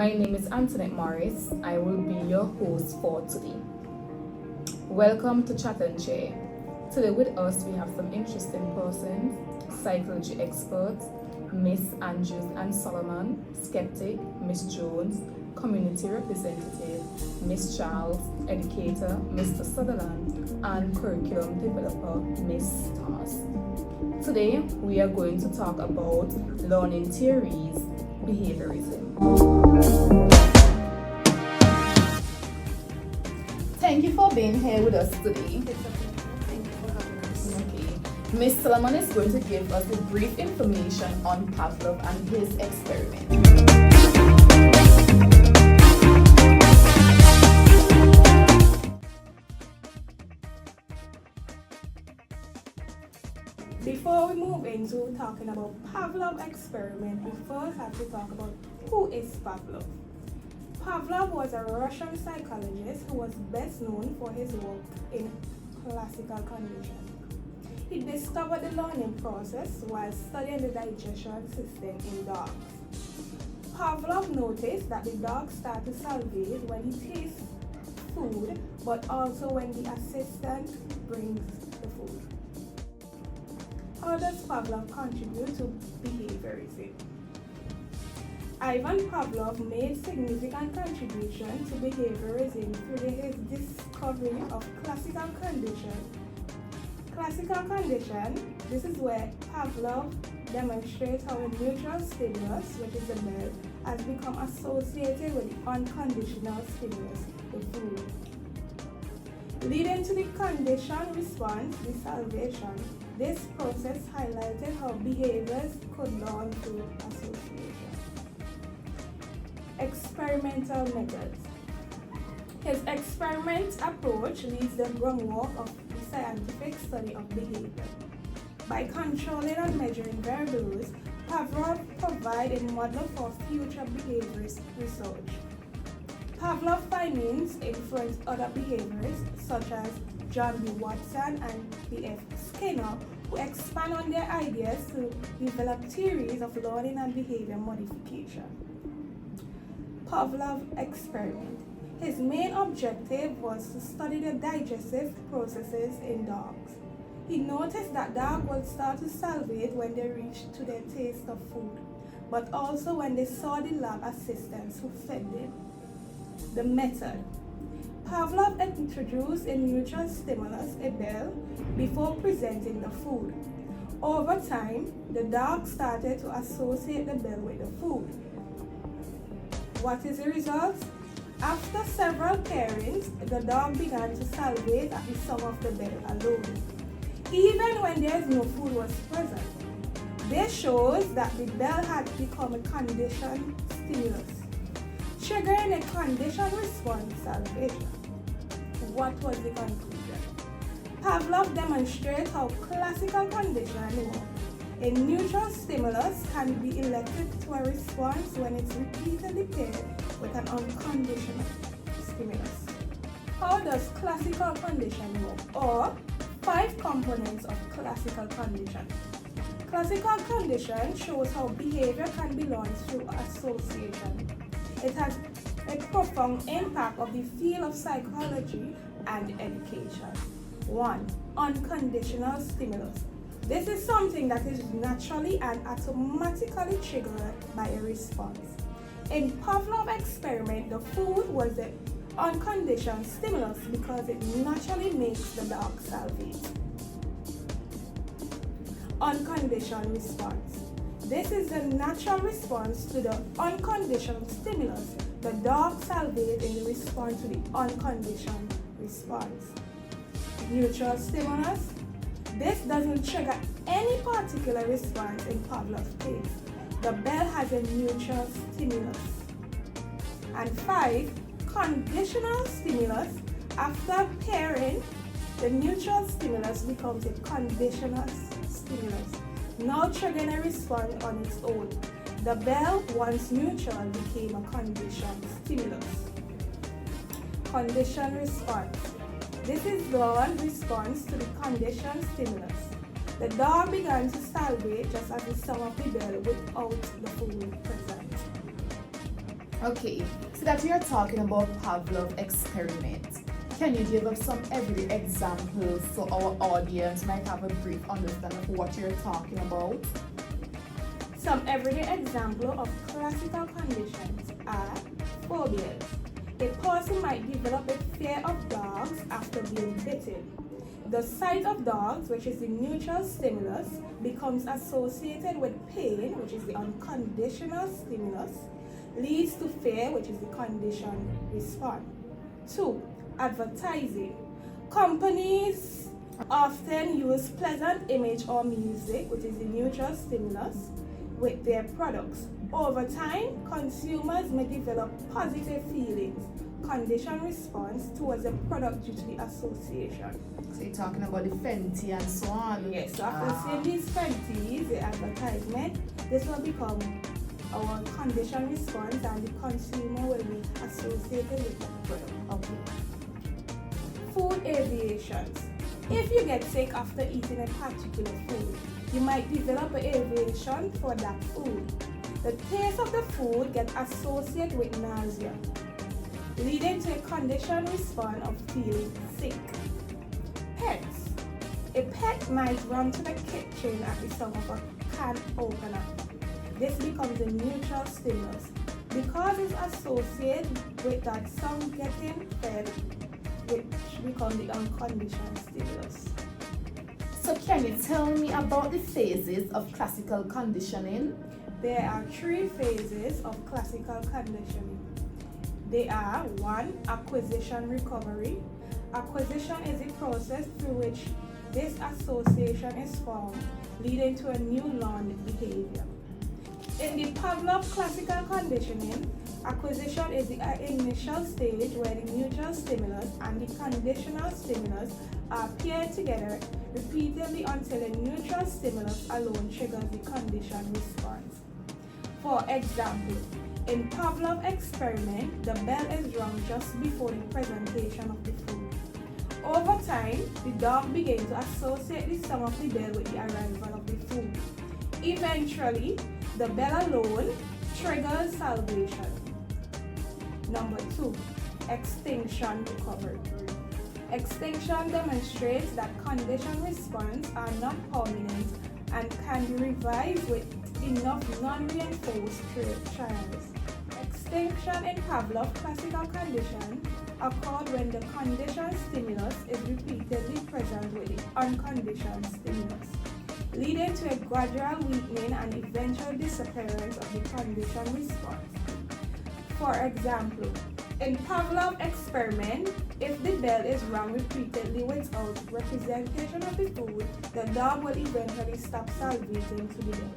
My name is Antoinette Morris. I will be your host for today. Welcome to Chat and Share. Today with us we have some interesting persons, psychology experts, Miss Andrews and Solomon, skeptic, Miss Jones, community representative, Miss Charles, educator, Mr. Sutherland, and curriculum developer, Miss Thomas. Today we are going to talk about learning theories, behaviorism. Thank you for being here with us today. Thank you for having us. Okay. Ms. Solomon is going to give us the brief information on Pavlov and his experiment. Before we move into talking about Pavlov experiment, we first have to talk about who is Pavlov. Pavlov was a Russian psychologist who was best known for his work in classical conditioning. He discovered the learning process while studying the digestion system in dogs. Pavlov noticed that the dogs start to salivate when he tastes food, but also when the assistant brings the food. How does Pavlov contribute to behaviorism? Ivan Pavlov made significant contribution to behaviorism through his discovery of classical condition. Classical condition, this is where Pavlov demonstrates how a neutral stimulus, which is the bell, has become associated with the unconditional stimulus, the food. Leading to the conditioned response, the salivation, this process highlighted how behaviors could learn through association. Experimental methods. His experiment approach leads the groundwork of the scientific study of behavior. By controlling and measuring variables, Pavlov provided a model for future behaviorist research. Pavlov findings influenced other behaviorists such as John B. Watson and B.F. Skinner, who expand on their ideas to develop theories of learning and behavior modification. Pavlov experiment. His main objective was to study the digestive processes in dogs. He noticed that dogs would start to salivate when they reached to their taste of food, but also when they saw the lab assistants who fed them. The method. Pavlov introduced a neutral stimulus, a bell, before presenting the food. Over time, the dog started to associate the bell with the food. What is the result? After several pairings, the dog began to salivate at the sound of the bell alone, even when there is no food was present. This shows that the bell had become a conditioned stimulus, triggering a conditioned response salivation. What was the conclusion? Pavlov demonstrated how classical conditioning works. A neutral stimulus can be elected to a response when it's repeatedly paired with an unconditional stimulus. How does classical conditioning work? Or 5 components of classical conditioning. Classical conditioning shows how behavior can be learned through association. It has a profound impact of the field of psychology and education. 1. Unconditional stimulus. This is something that is naturally and automatically triggered by a response. In Pavlov experiment, the food was the unconditioned stimulus because it naturally makes the dog salivate. Unconditioned response. This is the natural response to the unconditioned stimulus. The dog salivates in response to the unconditioned response. Neutral stimulus. This doesn't trigger any particular response in Pavlov's case. The bell has a neutral stimulus. And 5, conditional stimulus. After pairing, the neutral stimulus becomes a conditional stimulus, now triggering a response on its own. The bell, once neutral, became a conditioned stimulus. Conditioned response. This is the response to the conditioned stimulus. The dog began to salivate just as the sound of the bell without the food present. Okay, so that we are talking about Pavlov experiment. Can you give us some everyday examples so our audience might have a brief understanding of what you're talking about? Some everyday examples of classical conditions are phobias. A person might develop a fear of dogs after being bitten. The sight of dogs, which is the neutral stimulus, becomes associated with pain, which is the unconditional stimulus, leads to fear, which is the conditioned response. 2. Advertising. Companies often use pleasant image or music, which is the neutral stimulus, with their products. Over time, consumers may develop positive feelings, conditioned response towards a product due to the association. So you're talking about the Fenty and so on? Yes, so after seeing these Fenty, the advertisement, this will become our conditioned response and the consumer will be associated with the product. Okay. Food aviations. If you get sick after eating a particular food, you might develop an aviation for that food. The taste of the food gets associated with nausea, leading to a conditioned response of feeling sick. Pets. A pet might run to the kitchen at the sound of a can opener. This becomes a neutral stimulus. Because it's associated with that sound getting fed, which becomes the unconditioned stimulus. So can you tell me about the phases of classical conditioning? There are 3 phases of classical conditioning. They are 1. Acquisition recovery. Acquisition is the process through which this association is formed, leading to a new learned behavior. In the Pavlov classical conditioning, acquisition is the initial stage where the neutral stimulus and the conditional stimulus are paired together repeatedly until the neutral stimulus alone triggers the conditioned response. For example, in Pavlov experiment, the bell is rung just before the presentation of the food. Over time, the dog began to associate the sound of the bell with the arrival of the food. Eventually, the bell alone triggers salvation. Number 2, extinction recovery. Extinction demonstrates that conditioned response are not permanent and can be revised with enough non-reinforced trials. Extinction in Pavlov classical condition occurred when the conditioned stimulus is repeatedly present with the unconditioned stimulus, leading to a gradual weakening and eventual disappearance of the conditioned response. For example, in Pavlov experiment, if the bell is rung repeatedly without representation of the food, the dog will eventually stop salivating to the bell.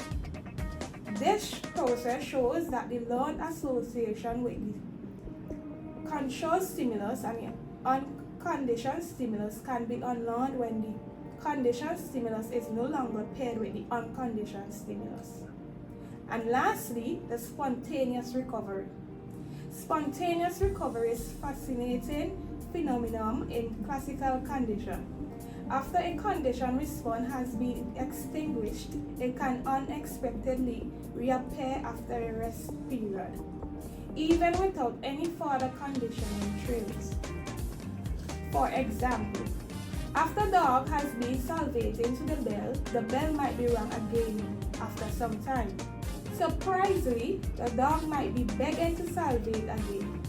This process shows that the learned association with the controlled stimulus and the unconditioned stimulus can be unlearned when the conditioned stimulus is no longer paired with the unconditioned stimulus. And lastly, the spontaneous recovery. Spontaneous recovery is a fascinating phenomenon in classical condition. After a conditioned response has been extinguished, it can unexpectedly reappear after a rest period, even without any further conditioning trails. For example, after the dog has been salivating to the bell might be rung again after some time. Surprisingly, the dog might be begging to salivate again,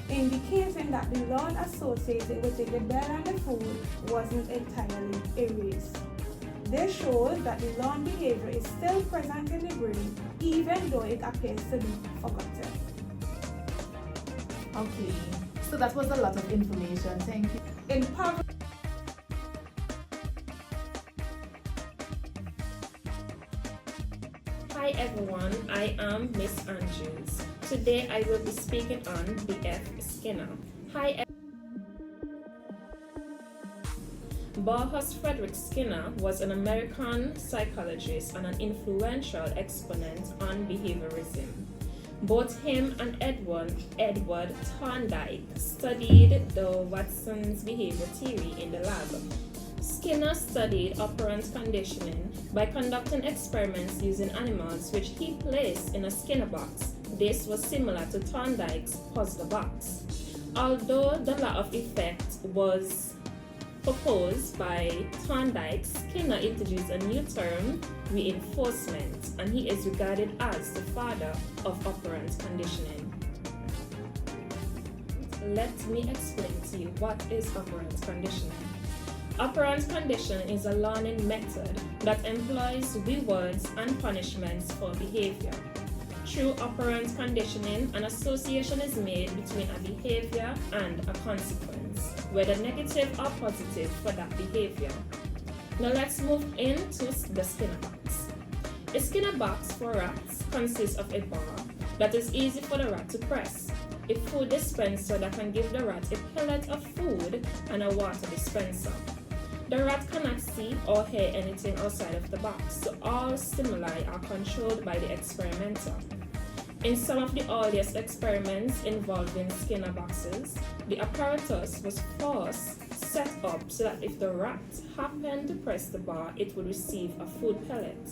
indicating that the learn associated with the bell and the food wasn't entirely erased. This shows that the learned behavior is still present in the brain, even though it appears to be forgotten. Okay, so that was a lot of information. Thank you. In Pavlov, Hi everyone, I am Miss Andrews. Today I will be speaking on B.F. Skinner. Bauhaus Frederick Skinner was an American psychologist and an influential exponent on behaviorism. Both him and Edward Thorndike studied the Watson's behavior theory in the lab. Skinner studied operant conditioning by conducting experiments using animals which he placed in a Skinner box This was similar to Thorndike's puzzle box. Although the law of effect was proposed by Thorndike, Skinner introduced a new term, reinforcement, and he is regarded as the father of operant conditioning. Let me explain to you what is operant conditioning. Operant conditioning is a learning method that employs rewards and punishments for behavior. Through operant conditioning, an association is made between a behavior and a consequence, whether negative or positive for that behavior. Now let's move into the Skinner box. A Skinner box for rats consists of a bar that is easy for the rat to press, a food dispenser that can give the rat a pellet of food, and a water dispenser. The rat cannot see or hear anything outside of the box, so all stimuli are controlled by the experimenter. In some of the earliest experiments involving Skinner boxes, the apparatus was set up so that if the rat happened to press the bar, it would receive a food pellet.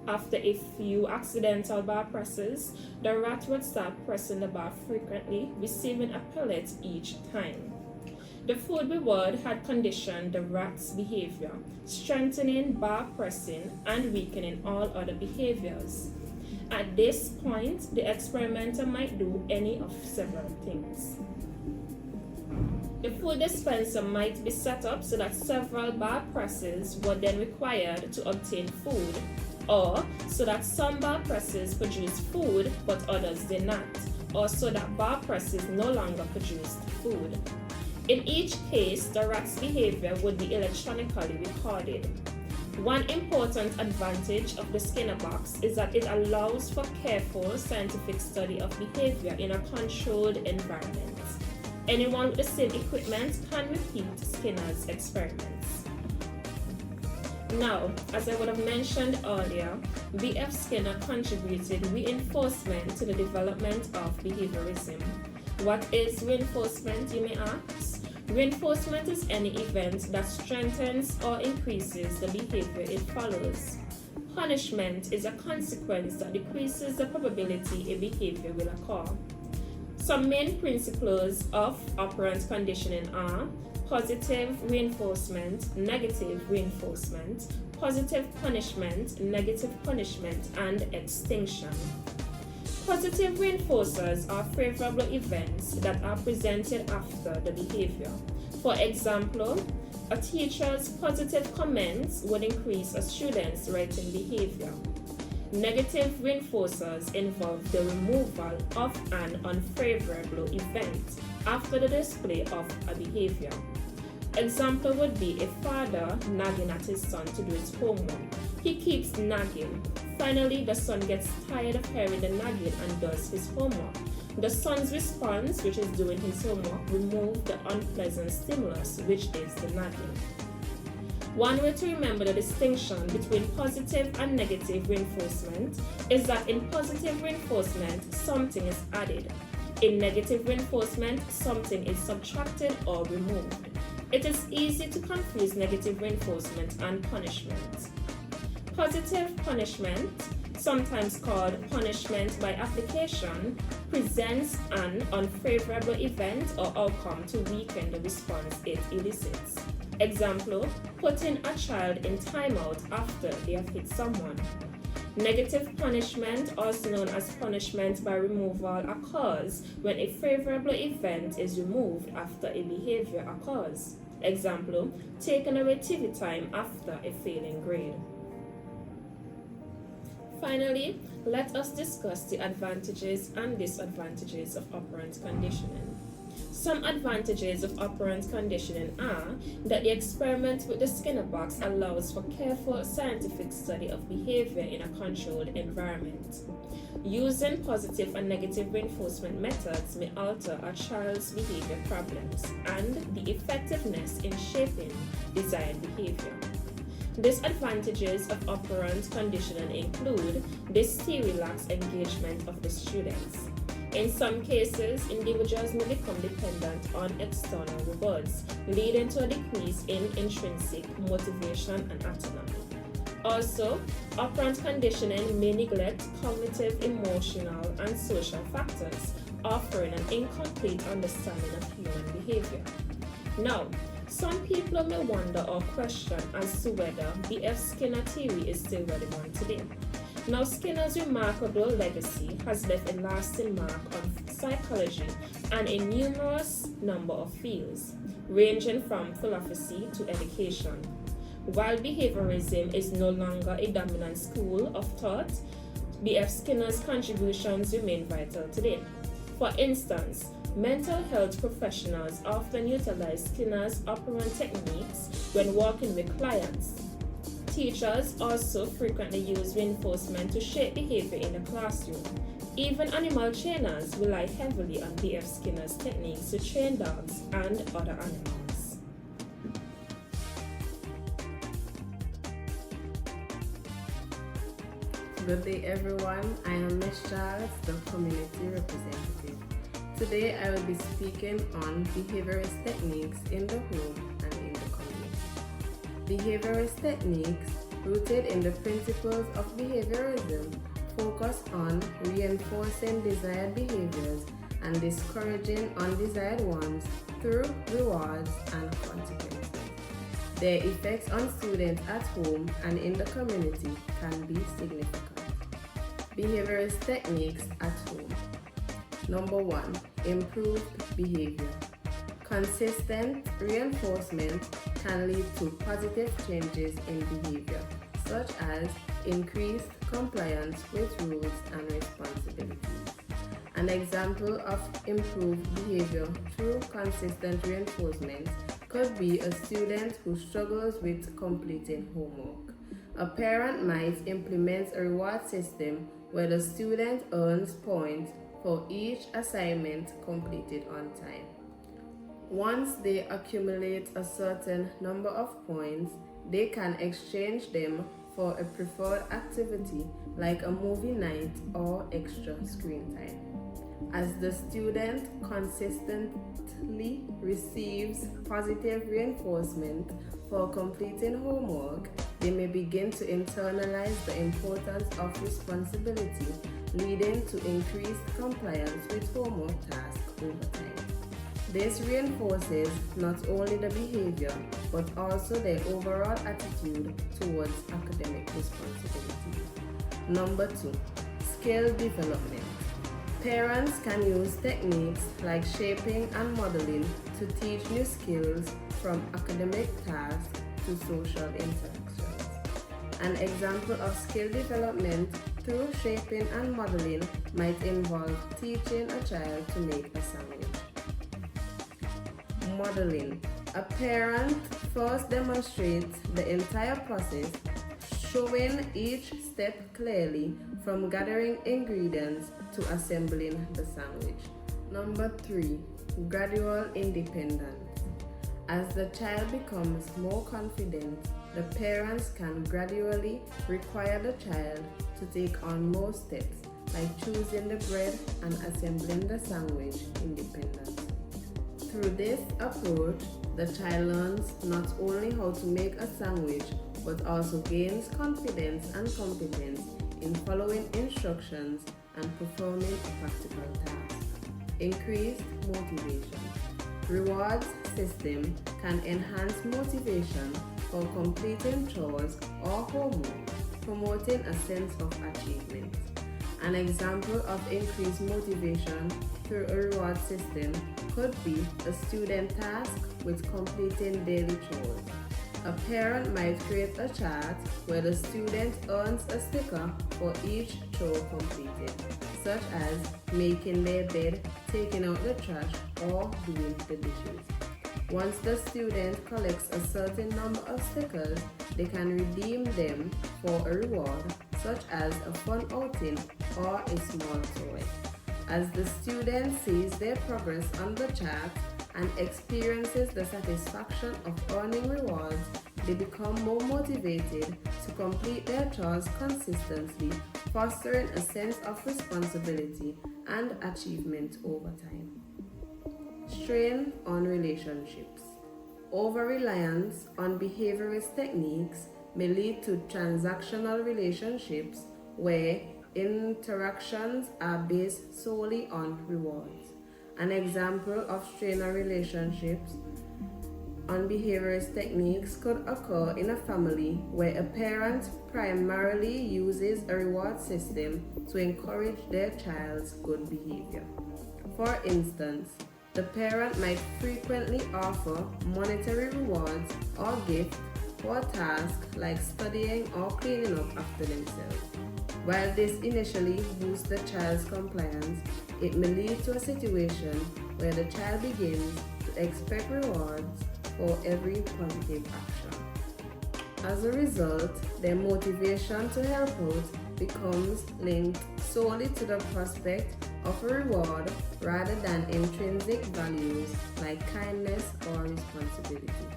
After a few accidental bar presses, the rat would start pressing the bar frequently, receiving a pellet each time. The food reward had conditioned the rat's behavior, strengthening bar pressing and weakening all other behaviors. At this point, the experimenter might do any of several things. The food dispenser might be set up so that several bar presses were then required to obtain food, or so that some bar presses produce food but others did not, or so that bar presses no longer produced food. In each case, the rat's behavior would be electronically recorded. One important advantage of the Skinner box is that it allows for careful scientific study of behavior in a controlled environment. Anyone with the same equipment can repeat Skinner's experiments. Now, as I would have mentioned earlier, B.F. Skinner contributed reinforcement to the development of behaviorism. What is reinforcement, you may ask? Reinforcement is any event that strengthens or increases the behavior it follows. Punishment is a consequence that decreases the probability a behavior will occur. Some main principles of operant conditioning are positive reinforcement, negative reinforcement, positive punishment, negative punishment, and extinction. Positive reinforcers are favorable events that are presented after the behavior. For example, a teacher's positive comments would increase a student's writing behavior. Negative reinforcers involve the removal of an unfavorable event after the display of a behavior. Example would be a father nagging at his son to do his homework. He keeps nagging. Finally, the son gets tired of hearing the nagging and does his homework. The son's response, which is doing his homework, removes the unpleasant stimulus, which is the nagging. One way to remember the distinction between positive and negative reinforcement is that in positive reinforcement, something is added. In negative reinforcement, something is subtracted or removed. It is easy to confuse negative reinforcement and punishment. Positive punishment, sometimes called punishment by application, presents an unfavorable event or outcome to weaken the response it elicits. Example, putting a child in timeout after they have hit someone. Negative punishment, also known as punishment by removal, occurs when a favorable event is removed after a behavior occurs. Example, taking away TV time after a failing grade. Finally, let us discuss the advantages and disadvantages of operant conditioning. Some advantages of operant conditioning are that the experiment with the Skinner box allows for careful scientific study of behavior in a controlled environment. Using positive and negative reinforcement methods may alter a child's behavior problems and the effectiveness in shaping desired behavior. Disadvantages of operant conditioning include dysregulated engagement of the students. In some cases, individuals may become dependent on external rewards, leading to a decrease in intrinsic motivation and autonomy. Also, operant conditioning may neglect cognitive, emotional, and social factors, offering an incomplete understanding of human behavior. Now, some people may wonder or question as to whether B.F. Skinner theory is still relevant today. Now, Skinner's remarkable legacy has left a lasting mark on psychology and a numerous number of fields, ranging from philosophy to education. While behaviorism is no longer a dominant school of thought, B.F. Skinner's contributions remain vital today. For instance, mental health professionals often utilize Skinner's operant techniques when working with clients. Teachers also frequently use reinforcement to shape behavior in the classroom. Even animal trainers rely heavily on B.F. Skinner's techniques to train dogs and other animals. Good day everyone, I am Ms. Charles, the community representative. Today I will be speaking on behaviorist techniques in the home and in the community. Behaviorist techniques, rooted in the principles of behaviorism, focus on reinforcing desired behaviors and discouraging undesired ones through rewards and consequences. Their effects on students at home and in the community can be significant. Behaviorist techniques at home. Number 1. Improved behavior. Consistent reinforcement can lead to positive changes in behavior, such as increased compliance with rules and responsibilities. An example of improved behavior through consistent reinforcement could be a student who struggles with completing homework. A parent might implement a reward system where the student earns points for each assignment completed on time. Once they accumulate a certain number of points, they can exchange them for a preferred activity like a movie night or extra screen time. As the student consistently receives positive reinforcement for completing homework, they may begin to internalize the importance of responsibility, leading to increased compliance with homework tasks over time. This reinforces not only the behavior, but also their overall attitude towards academic responsibility. Number 2, skill development. Parents can use techniques like shaping and modeling to teach new skills from academic tasks to social interactions. An example of skill development through shaping and modeling might involve teaching a child to make a sandwich. Modeling. A parent first demonstrates the entire process, showing each step clearly from gathering ingredients to assembling the sandwich. Number 3, gradual independence. As the child becomes more confident, the parents can gradually require the child to take on more steps, like choosing the bread and assembling the sandwich independently. Through this approach, the child learns not only how to make a sandwich, but also gains confidence and competence in following instructions and performing a practical task. Increased motivation. Rewards system can enhance motivation for completing chores or homework, promoting a sense of achievement. An example of increased motivation through a reward system could be a student task with completing daily chores. A parent might create a chart where the student earns a sticker for each chore completed, such as making their bed, taking out the trash, or doing the dishes. Once the student collects a certain number of stickers, they can redeem them for a reward, such as a fun outing or a small toy. As the student sees their progress on the chart and experiences the satisfaction of earning rewards, they become more motivated to complete their chores consistently, fostering a sense of responsibility and achievement over time. Strain on relationships. Over-reliance on behaviorist techniques may lead to transactional relationships where interactions are based solely on rewards. An example of strainer relationships on behaviorist techniques could occur in a family where a parent primarily uses a reward system to encourage their child's good behavior. For instance, the parent might frequently offer monetary rewards or gifts for tasks like studying or cleaning up after themselves. While this initially boosts the child's compliance, it may lead to a situation where the child begins to expect rewards for every positive action. As a result, their motivation to help out becomes linked solely to the prospect of a reward rather than intrinsic values like kindness or responsibility.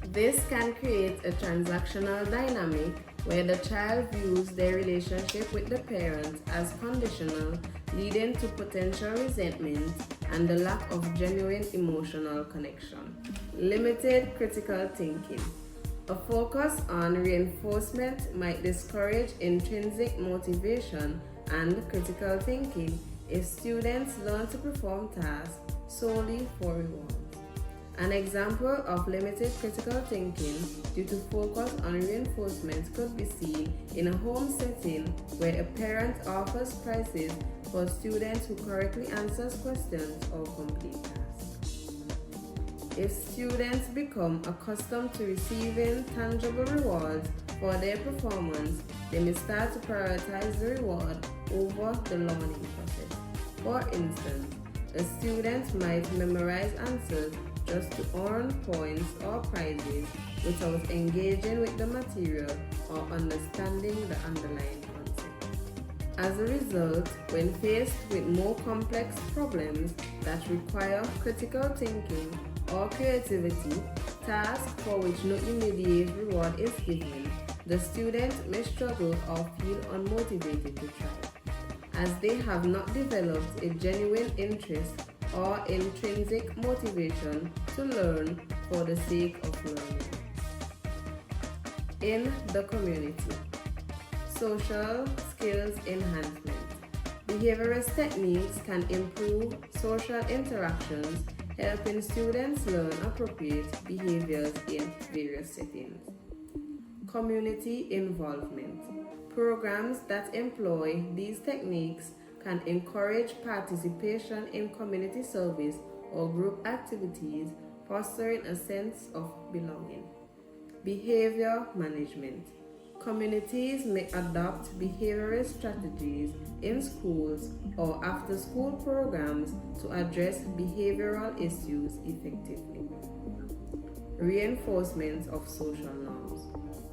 This can create a transactional dynamic where the child views their relationship with the parent as conditional, leading to potential resentment and the lack of genuine emotional connection. Limited critical thinking. A focus on reinforcement might discourage intrinsic motivation and critical thinking if students learn to perform tasks solely for rewards. An example of limited critical thinking due to focus on reinforcement could be seen in a home setting where a parent offers prizes for students who correctly answer questions or complete tasks. If students become accustomed to receiving tangible rewards for their performance, they may start to prioritize the reward over the learning process. For instance, a student might memorize answers just to earn points or prizes without engaging with the material or understanding the underlying concept. As a result, when faced with more complex problems that require critical thinking or creativity, tasks for which no immediate reward is given, the student may struggle or feel unmotivated to try, as they have not developed a genuine interest or intrinsic motivation to learn for the sake of learning. In the community, social skills enhancement. Behaviorist techniques can improve social interactions, helping students learn appropriate behaviors in various settings. Community involvement. Programs that employ these techniques can encourage participation in community service or group activities, fostering a sense of belonging. Behavior management. Communities may adopt behaviorist strategies in schools or after-school programs to address behavioral issues effectively. Reinforcement of social norms.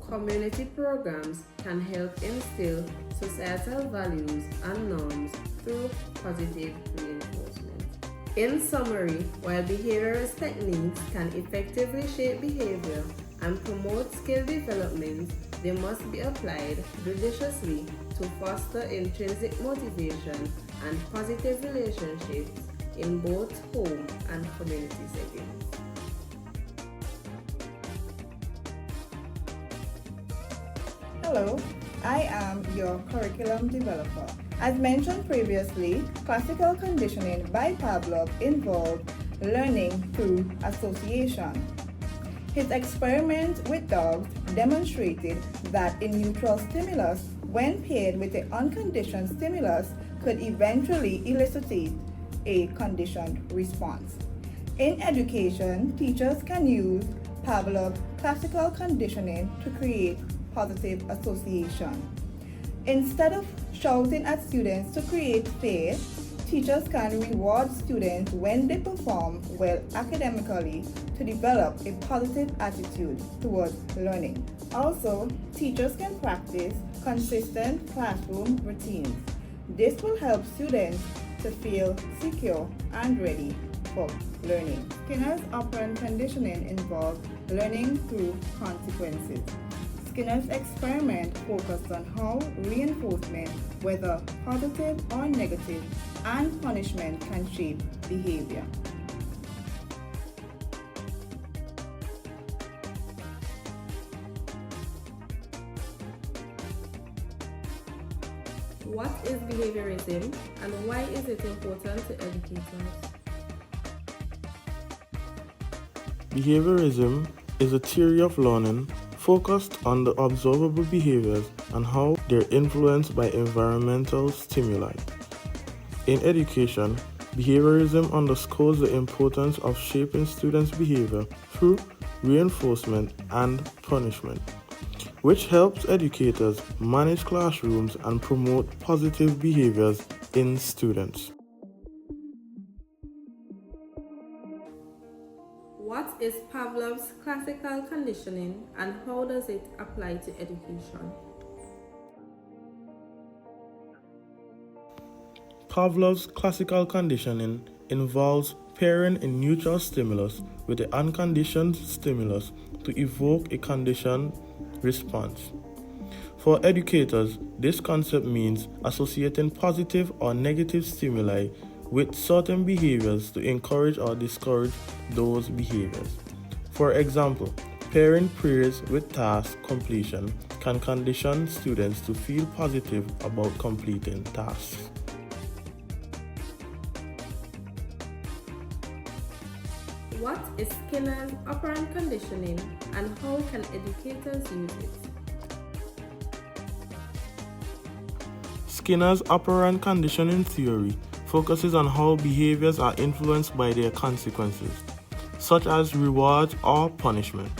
Community programs can help instill societal values and norms through positive reinforcement. In summary, while behaviorist techniques can effectively shape behavior and promote skill development, they must be applied judiciously to foster intrinsic motivation and positive relationships in both home and community settings. Hello, I am your curriculum developer. As mentioned previously, classical conditioning by Pavlov involved learning through association. His experiment with dogs demonstrated that a neutral stimulus, when paired with an unconditioned stimulus, could eventually elicit a conditioned response. In education, teachers can use Pavlov's classical conditioning to create positive association. Instead of shouting at students to create fear, teachers can reward students when they perform well academically to develop a positive attitude towards learning. Also, teachers can practice consistent classroom routines. This will help students to feel secure and ready for learning. Skinner's operant conditioning involves learning through consequences. Skinner's experiment focused on how reinforcement, whether positive or negative, and punishment can shape behavior. What is behaviorism and why is it important to educators? Behaviorism is a theory of learning focused on the observable behaviors and how they're influenced by environmental stimuli. In education, behaviorism underscores the importance of shaping students' behavior through reinforcement and punishment, which helps educators manage classrooms and promote positive behaviors in students. What is Pavlov's classical conditioning and how does it apply to education? Pavlov's classical conditioning involves pairing a neutral stimulus with an unconditioned stimulus to evoke a conditioned response. For educators, this concept means associating positive or negative stimuli with certain behaviors to encourage or discourage those behaviors. For example, pairing praise with task completion can condition students to feel positive about completing tasks. What is Skinner's operant conditioning and how can educators use it? Skinner's operant conditioning theory focuses on how behaviors are influenced by their consequences, such as rewards or punishment.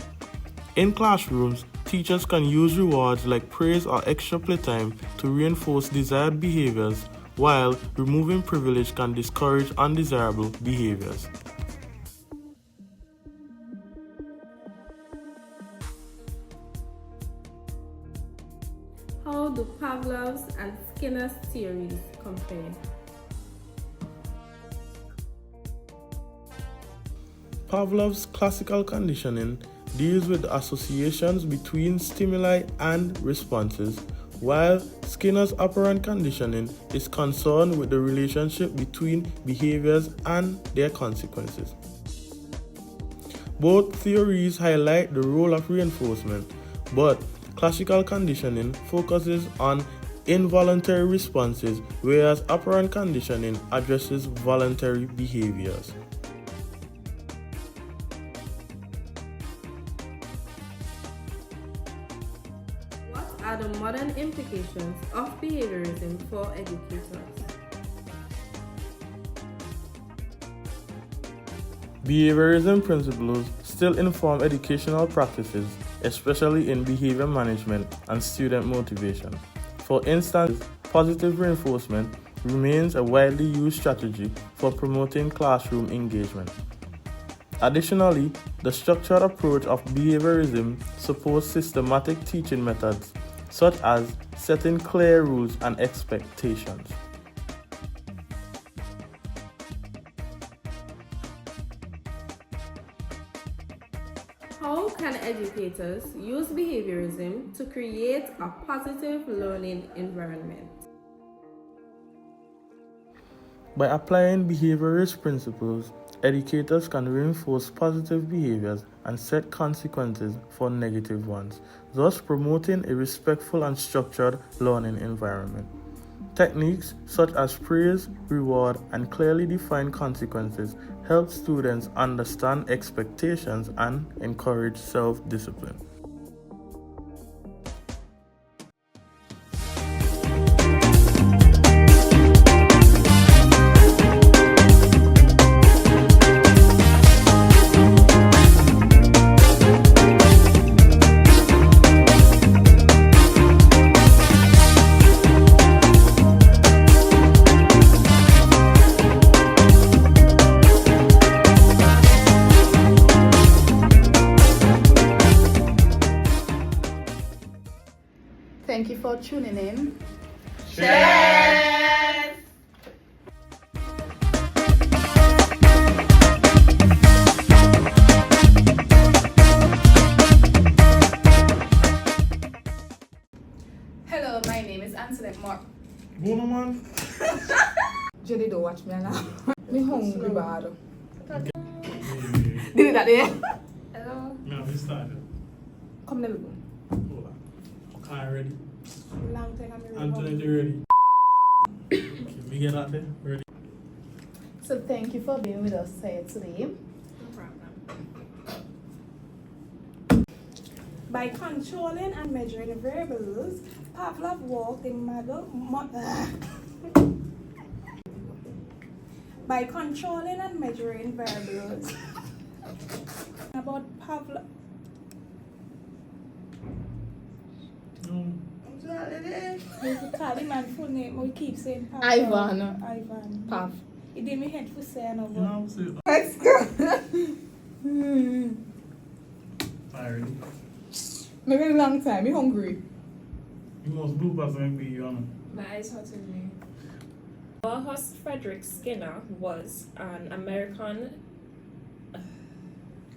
In classrooms, teachers can use rewards like praise or extra playtime to reinforce desired behaviors, while removing privilege can discourage undesirable behaviors. How do Pavlov's and Skinner's theories compare? Pavlov's classical conditioning deals with the associations between stimuli and responses, while Skinner's operant conditioning is concerned with the relationship between behaviors and their consequences. Both theories highlight the role of reinforcement, but classical conditioning focuses on involuntary responses, whereas operant conditioning addresses voluntary behaviors. What are the modern implications of behaviorism for educators? Behaviorism principles still inform educational practices, especially in behavior management and student motivation. For instance, positive reinforcement remains a widely used strategy for promoting classroom engagement. Additionally, the structured approach of behaviorism supports systematic teaching methods, such as setting clear rules and expectations. How can educators use behaviorism to create a positive learning environment? By applying behaviorist principles, educators can reinforce positive behaviors and set consequences for negative ones, thus promoting a respectful and structured learning environment. Techniques such as praise, reward, and clearly defined consequences help students understand expectations and encourage self-discipline. Thank you for tuning in. Cheers! Hello, my name is Antoinette Mark. Bono man. Jelly, don't watch me now. Me hungry bad. Did it that day? Hello. No, we started. Come never go. Hold on. Alright, ready? Long time I'm Antoinette, you ready? get out there? Ready? So thank you for being with us here today. No problem. By controlling and measuring variables, Pavlov worked in By controlling and measuring variables. About Pavlov. I'm sorry. We call him and full name. We keep saying Pavlov. Ivan. Ivan. Pav. It did me head for saying You over. know, see, Let's go. already. Maybe a long time. You hungry? You must do pass when be young. My eyes hurting me. Warhorse Frederick Skinner was an American.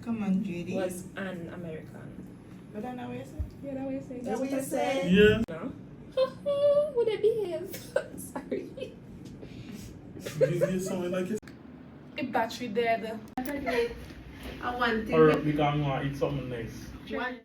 Come on, JD. Was an American. But I know what you said. Yeah, that way you say. That's what you said. Yeah. No. Would I behave? Sorry. You sound like it's. The battery dead. I want Or we can eat something next. to.